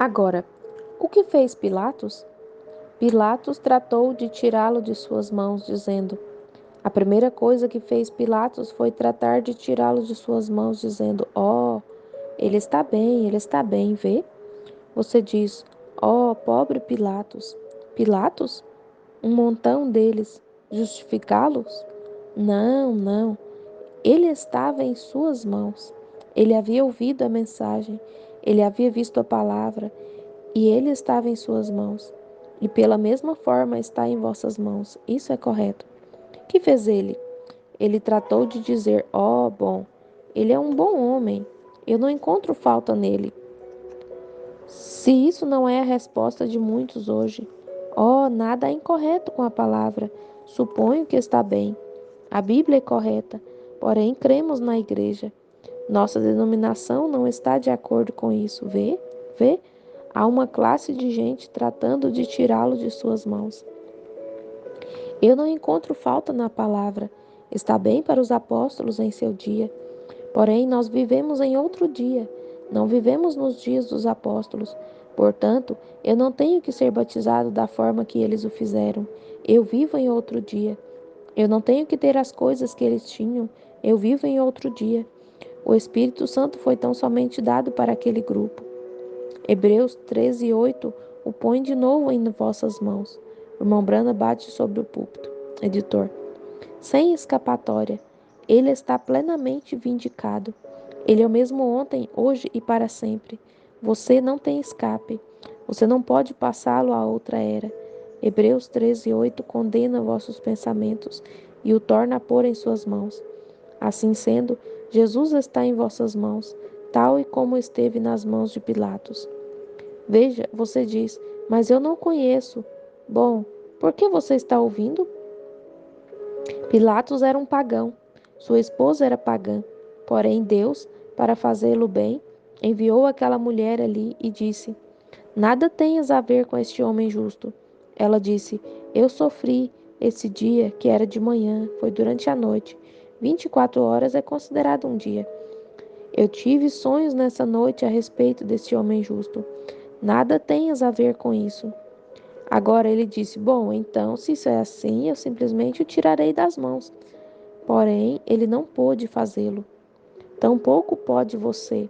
Agora, o que fez Pilatos? Pilatos tratou de tirá-lo de suas mãos, dizendo: a primeira coisa que fez Pilatos foi tratar de tirá-lo de suas mãos, dizendo: oh, ele está bem, vê? Você diz: oh, pobre Pilatos. Pilatos? Um montão deles. Justificá-los? Não, não. Ele estava em suas mãos. Ele havia ouvido a mensagem. Ele havia visto a palavra. E ele estava em suas mãos. E pela mesma forma está em vossas mãos. Isso é correto. Que fez ele? Ele tratou de dizer: oh, bom, ele é um bom homem. Eu não encontro falta nele. Se isso não é a resposta de muitos hoje, oh, nada é incorreto com a palavra. Suponho que está bem. A Bíblia é correta, porém cremos na igreja. Nossa denominação não está de acordo com isso. Vê? Vê? Há uma classe de gente tratando de tirá-lo de suas mãos. Eu não encontro falta na palavra. Está bem para os apóstolos em seu dia. Porém, nós vivemos em outro dia. Não vivemos nos dias dos apóstolos. Portanto, eu não tenho que ser batizado da forma que eles o fizeram. Eu vivo em outro dia. Eu não tenho que ter as coisas que eles tinham. Eu vivo em outro dia. O Espírito Santo foi tão somente dado para aquele grupo. Hebreus 13:8 o põe de novo em vossas mãos. O irmão Brana bate sobre o púlpito. Editor. Sem escapatória. Ele está plenamente vindicado. Ele é o mesmo ontem, hoje e para sempre. Você não tem escape. Você não pode passá-lo a outra era. Hebreus 13:8 condena vossos pensamentos e o torna a pôr em suas mãos. Assim sendo, Jesus está em vossas mãos, tal e como esteve nas mãos de Pilatos. Veja, você diz, mas eu não conheço. Bom, por que você está ouvindo? Pilatos era um pagão, sua esposa era pagã. Porém, Deus, para fazê-lo bem, enviou aquela mulher ali e disse: nada tenhas a ver com este homem justo. Ela disse: eu sofri esse dia que era de manhã, foi durante a noite. 24 horas é considerado um dia. Eu tive sonhos nessa noite a respeito desse homem justo. Nada tenhas a ver com isso. Agora ele disse: bom, então, se isso é assim, eu simplesmente o tirarei das mãos. Porém, ele não pôde fazê-lo. Tampouco pode você.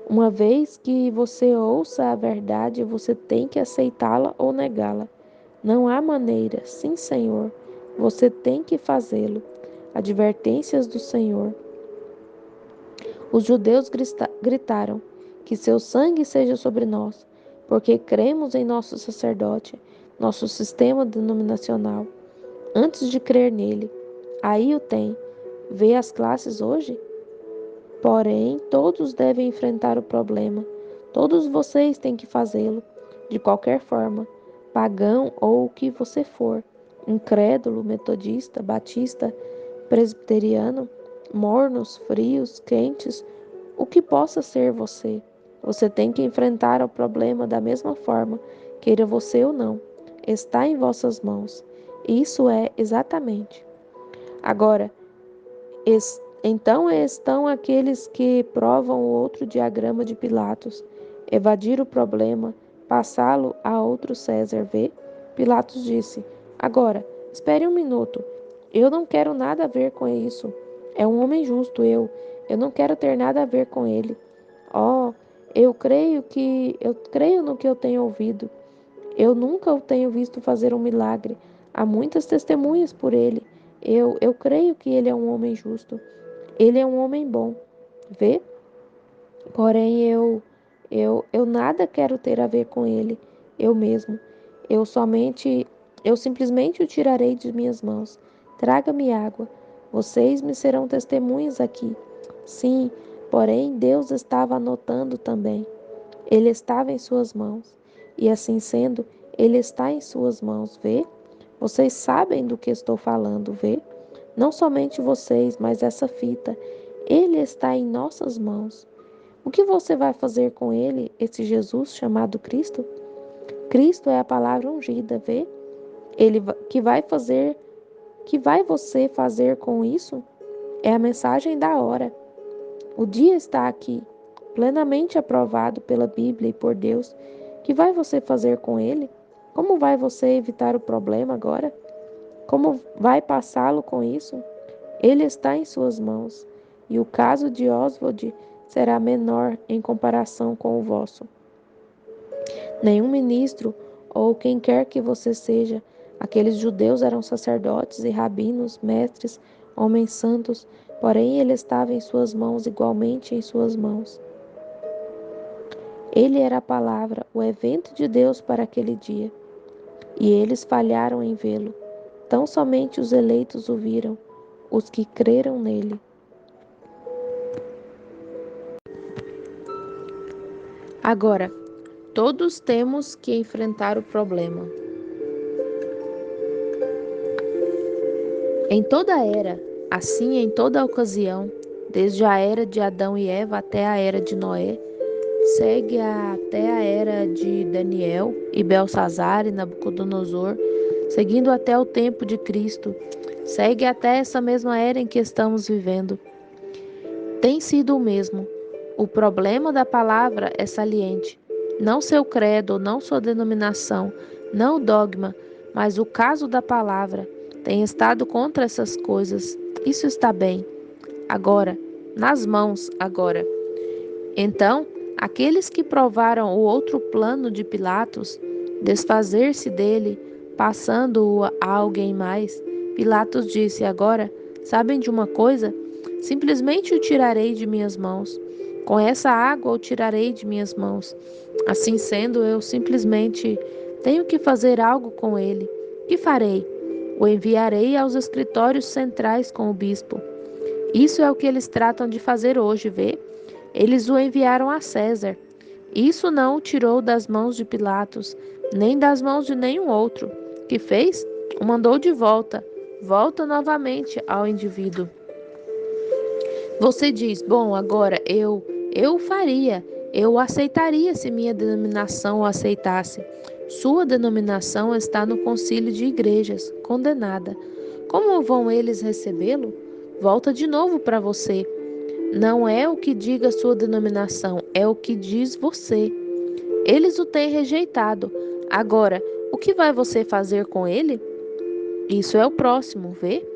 Uma vez que você ouça a verdade, você tem que aceitá-la ou negá-la. Não há maneira. Sim, Senhor. Você tem que fazê-lo. Advertências do Senhor. Os judeus gritaram: que seu sangue seja sobre nós, porque cremos em nosso sacerdote, nosso sistema denominacional, antes de crer nele. Aí o tem. Vê as classes hoje? Porém, todos devem enfrentar o problema. Todos vocês têm que fazê-lo, de qualquer forma, pagão ou o que você for, incrédulo, metodista, batista, presbiteriano, mornos, frios, quentes, o que possa ser você. Você tem que enfrentar o problema da mesma forma, queira você ou não. Está em vossas mãos. Isso é exatamente. Agora, então estão aqueles que provam o outro diagrama de Pilatos, evadir o problema, passá-lo a outro César, vê? Pilatos disse: agora, espere um minuto. Eu não quero nada a ver com isso. É um homem justo, eu não quero ter nada a ver com ele. Oh, eu creio no que eu tenho ouvido. Eu nunca o tenho visto fazer um milagre. Há muitas testemunhas por ele. Eu creio que ele é um homem justo. Ele é um homem bom. Vê? Porém, eu nada quero ter a ver com ele. Eu mesmo. Eu somente, eu simplesmente o tirarei de minhas mãos. Traga-me água. Vocês me serão testemunhas aqui. Sim, porém Deus estava anotando também. Ele estava em suas mãos. E assim sendo, ele está em suas mãos, vê? Vocês sabem do que estou falando, vê? Não somente vocês, mas essa fita. Ele está em nossas mãos. O que você vai fazer com ele, esse Jesus chamado Cristo? Cristo é a palavra ungida, vê? Que vai você fazer com isso? É a mensagem da hora. O dia está aqui. plenamente aprovado pela Bíblia e por Deus, que vai você fazer com ele? Como vai você evitar o problema agora? Como vai passá-lo com isso? Ele está em suas mãos, e o caso de Oswald será menor em comparação com o vosso. Nenhum ministro ou quem quer que você seja, aqueles judeus eram sacerdotes e rabinos, mestres, homens santos, porém ele estava em suas mãos, igualmente em suas mãos. Ele era a palavra, o evento de Deus para aquele dia. E eles falharam em vê-lo. Tão somente os eleitos o viram, os que creram nele. Agora, todos temos que enfrentar o problema. Em toda era, assim em toda ocasião, desde a era de Adão e Eva até a era de Noé, segue até a era de Daniel e Belsazar e Nabucodonosor, seguindo até o tempo de Cristo, segue até essa mesma era em que estamos vivendo. Tem sido o mesmo. O problema da palavra é saliente. Não seu credo, não sua denominação, não o dogma, mas o caso da palavra tem estado contra essas coisas. Isso está bem. Agora, nas mãos, agora. Então, aqueles que provaram o outro plano de Pilatos, desfazer-se dele, passando-o a alguém mais, Pilatos disse: agora, sabem de uma coisa? Simplesmente o tirarei de minhas mãos. Com essa água o tirarei de minhas mãos. Assim sendo, eu simplesmente tenho que fazer algo com ele. Que farei? O enviarei aos escritórios centrais com o bispo. Isso é o que eles tratam de fazer hoje, vê? Eles o enviaram a César. Isso não o tirou das mãos de Pilatos, nem das mãos de nenhum outro. Que fez? O mandou de volta. Volta novamente ao indivíduo. Você diz, bom, agora eu faria, eu aceitaria se minha denominação o aceitasse. Sua denominação está no concílio de igrejas, condenada. Como vão eles recebê-lo? Volta de novo para você. Não é o que diga sua denominação, é o que diz você. Eles o têm rejeitado. Agora, o que vai você fazer com ele? Isso é o próximo, vê?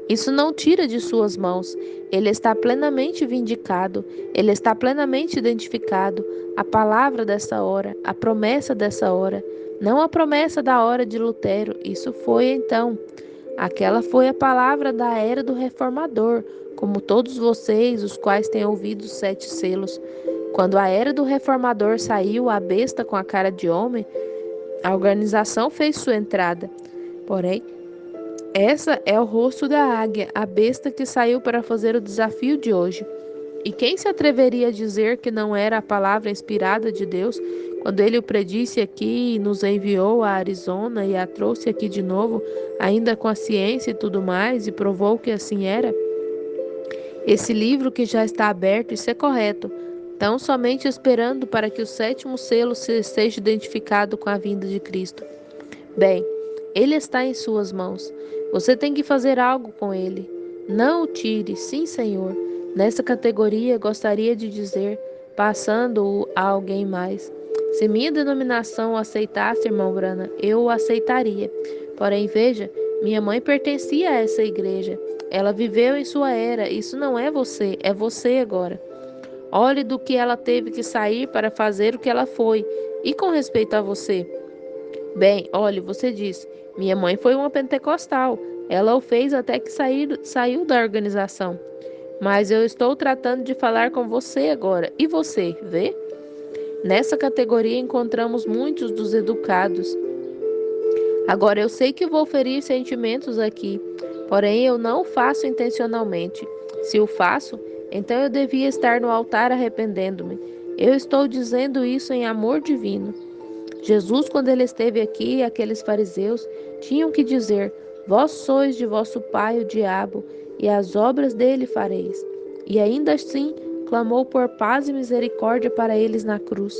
Isso não tira de suas mãos. Ele está plenamente vindicado, ele está plenamente identificado. A palavra dessa hora, a promessa dessa hora, não a promessa da hora de Lutero, isso foi então. Aquela foi a palavra da era do reformador, como todos vocês, os quais têm ouvido os 7 selos. Quando a era do reformador saiu, a besta com a cara de homem, a organização fez sua entrada. Porém, essa é o rosto da águia, a besta que saiu para fazer o desafio de hoje. E quem se atreveria a dizer que não era a palavra inspirada de Deus, quando ele o predisse aqui e nos enviou a Arizona e a trouxe aqui de novo, ainda com a ciência e tudo mais, e provou que assim era? Esse livro que já está aberto, isso é correto, tão somente esperando para que o 7º selo seja identificado com a vinda de Cristo. Bem, ele está em suas mãos. Você tem que fazer algo com ele. Não o tire, sim, Senhor. Nessa categoria, gostaria de dizer, passando-o a alguém mais. Se minha denominação o aceitasse, irmão Brana, eu o aceitaria. Porém, veja, minha mãe pertencia a essa igreja. Ela viveu em sua era. Isso não é você agora. Olhe do que ela teve que sair para fazer o que ela foi. E com respeito a você? Bem, olhe, você disse, minha mãe foi uma pentecostal. Ela o fez até que saiu da organização. Mas eu estou tratando de falar com você agora. E você, vê? Nessa categoria encontramos muitos dos educados. Agora eu sei que vou ferir sentimentos aqui, porém eu não o faço intencionalmente. Se o faço, então eu devia estar no altar arrependendo-me. Eu estou dizendo isso em amor divino. Jesus, quando ele esteve aqui, aqueles fariseus tinham que dizer: vós sois de vosso pai o diabo, e as obras dele fareis. E ainda assim clamou por paz e misericórdia para eles na cruz.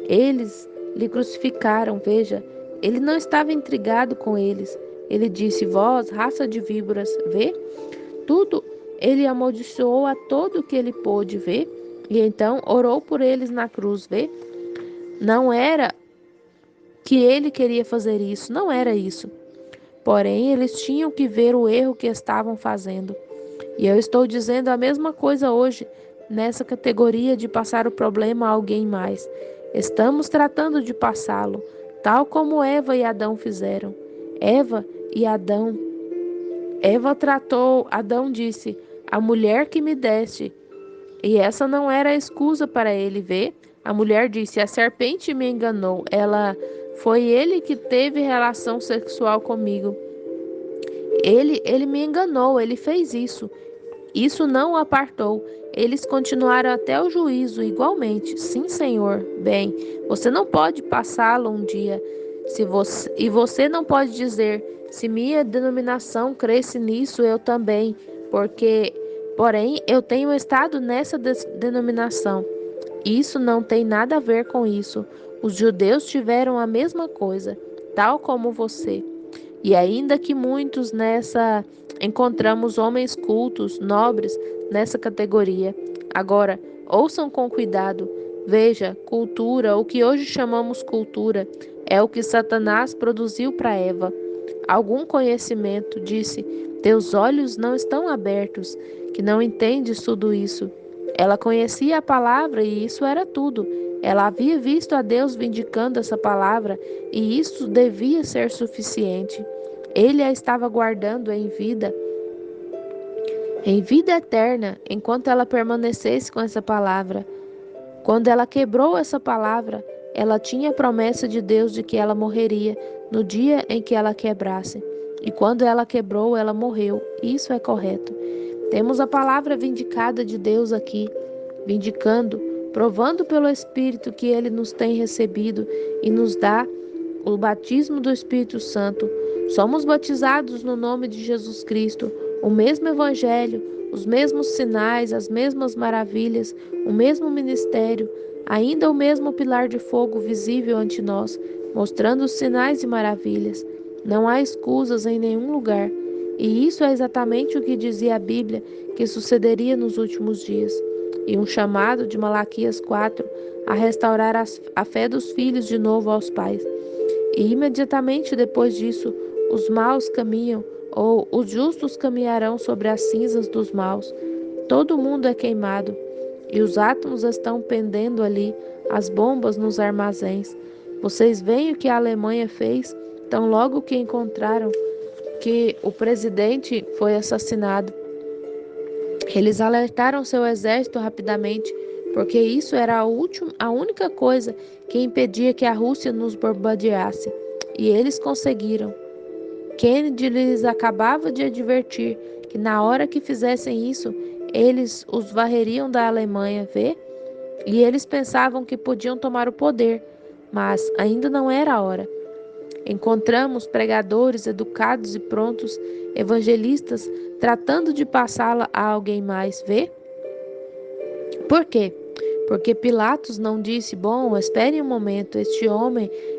Eles lhe crucificaram, veja, ele não estava intrigado com eles. Ele disse: vós, raça de víboras, vê? Tudo, ele amaldiçoou a todo o que ele pôde ver. E então orou por eles na cruz, vê? Não era que ele queria fazer isso, não era isso. Porém, eles tinham que ver o erro que estavam fazendo. E eu estou dizendo a mesma coisa hoje, nessa categoria de passar o problema a alguém mais. Estamos tratando de passá-lo, tal como Eva e Adão fizeram. Eva e Adão. Eva tratou, Adão disse: "A mulher que me deste". E essa não era a excusa para ele ver. A mulher disse: "A serpente me enganou. Foi ele que teve relação sexual comigo. Ele me enganou, ele fez isso. Isso não o apartou. Eles continuaram até o juízo igualmente. Sim, Senhor. Bem, você não pode passá-lo um dia. E você não pode dizer: se minha denominação cresce nisso, eu também. Porque, porém, eu tenho estado nessa denominação. Isso não tem nada a ver com isso. Os judeus tiveram a mesma coisa, tal como você. E ainda que muitos nessa encontramos homens cultos, nobres nessa categoria. Agora, ouçam com cuidado. Veja, cultura, o que hoje chamamos cultura, é o que Satanás produziu para Eva. Algum conhecimento, disse, teus olhos não estão abertos, que não entendes tudo isso. Ela conhecia a palavra e isso era tudo. Ela havia visto a Deus vindicando essa palavra e isso devia ser suficiente. Ele a estava guardando em vida eterna, enquanto ela permanecesse com essa palavra. Quando ela quebrou essa palavra, ela tinha a promessa de Deus de que ela morreria no dia em que ela quebrasse. E quando ela quebrou, ela morreu. Isso é correto. Temos a palavra vindicada de Deus aqui, vindicando, provando pelo Espírito que ele nos tem recebido e nos dá o batismo do Espírito Santo. Somos batizados no nome de Jesus Cristo, o mesmo Evangelho, os mesmos sinais, as mesmas maravilhas, o mesmo ministério, ainda o mesmo pilar de fogo visível ante nós, mostrando os sinais e maravilhas. Não há escusas em nenhum lugar. E isso é exatamente o que dizia a Bíblia que sucederia nos últimos dias. E um chamado de Malaquias 4 a restaurar a fé dos filhos de novo aos pais. E imediatamente depois disso, os maus caminham, ou os justos caminharão sobre as cinzas dos maus. Todo mundo é queimado, e os átomos estão pendendo ali, as bombas nos armazéns. Vocês veem o que a Alemanha fez, tão logo que encontraram que o presidente foi assassinado. Eles alertaram seu exército rapidamente, porque isso era a única coisa que impedia que a Rússia nos bombardeasse. E eles conseguiram. Kennedy lhes acabava de advertir que na hora que fizessem isso, eles os varreriam da Alemanha, vê? E eles pensavam que podiam tomar o poder, mas ainda não era a hora. Encontramos pregadores educados e prontos, evangelistas, tratando de passá-la a alguém mais, vê? Por quê? Porque Pilatos não disse: bom, espere um momento,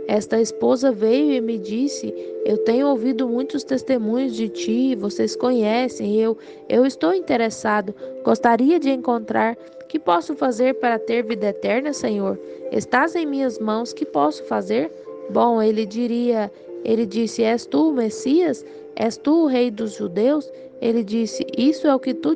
esta esposa veio e me disse: eu tenho ouvido muitos testemunhos de ti, vocês conhecem, eu estou interessado, gostaria de encontrar. Que posso fazer para ter vida eterna, Senhor? Estás em minhas mãos, que posso fazer? Bom, ele disse: és tu o Messias? És tu o rei dos judeus? Ele disse: isso é o que tu o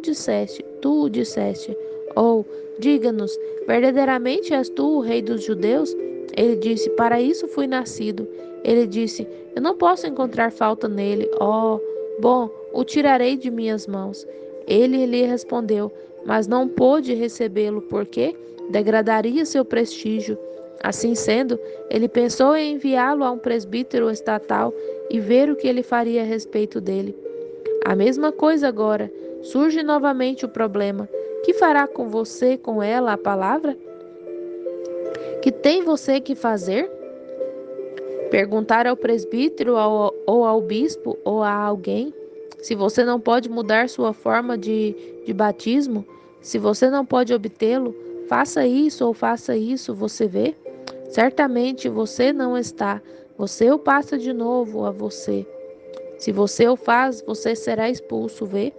disseste. Ou, diga-nos, verdadeiramente és tu o rei dos judeus? Ele disse: para isso fui nascido. Ele disse: eu não posso encontrar falta nele. Oh, bom, o tirarei de minhas mãos. Ele lhe respondeu: mas não pôde recebê-lo, porque degradaria seu prestígio. Assim sendo, ele pensou em enviá-lo a um presbítero estatal e ver o que ele faria a respeito dele. A mesma coisa agora. Surge novamente o problema. Que fará com você, com ela, a palavra? Que tem você que fazer? Perguntar ao presbítero ou ao bispo ou a alguém? Se você não pode mudar sua forma de batismo, se você não pode obtê-lo, faça isso ou faça isso, você vê? Certamente você não está. Você o passa de novo a você. Se você o faz, você será expulso, vê?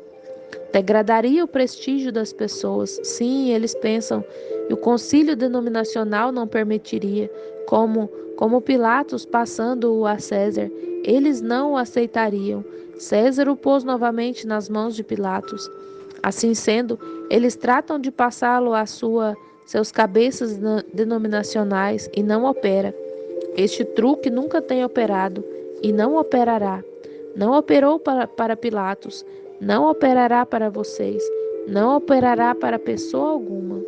Degradaria o prestígio das pessoas. Sim, eles pensam, e o concílio denominacional não permitiria, como Pilatos passando-o a César. Eles não o aceitariam. César o pôs novamente nas mãos de Pilatos. Assim sendo, eles tratam de passá-lo a seus cabeças denominacionais e não opera. Este truque nunca tem operado e não operará. Não operou para Pilatos, não operará para vocês, não operará para pessoa alguma.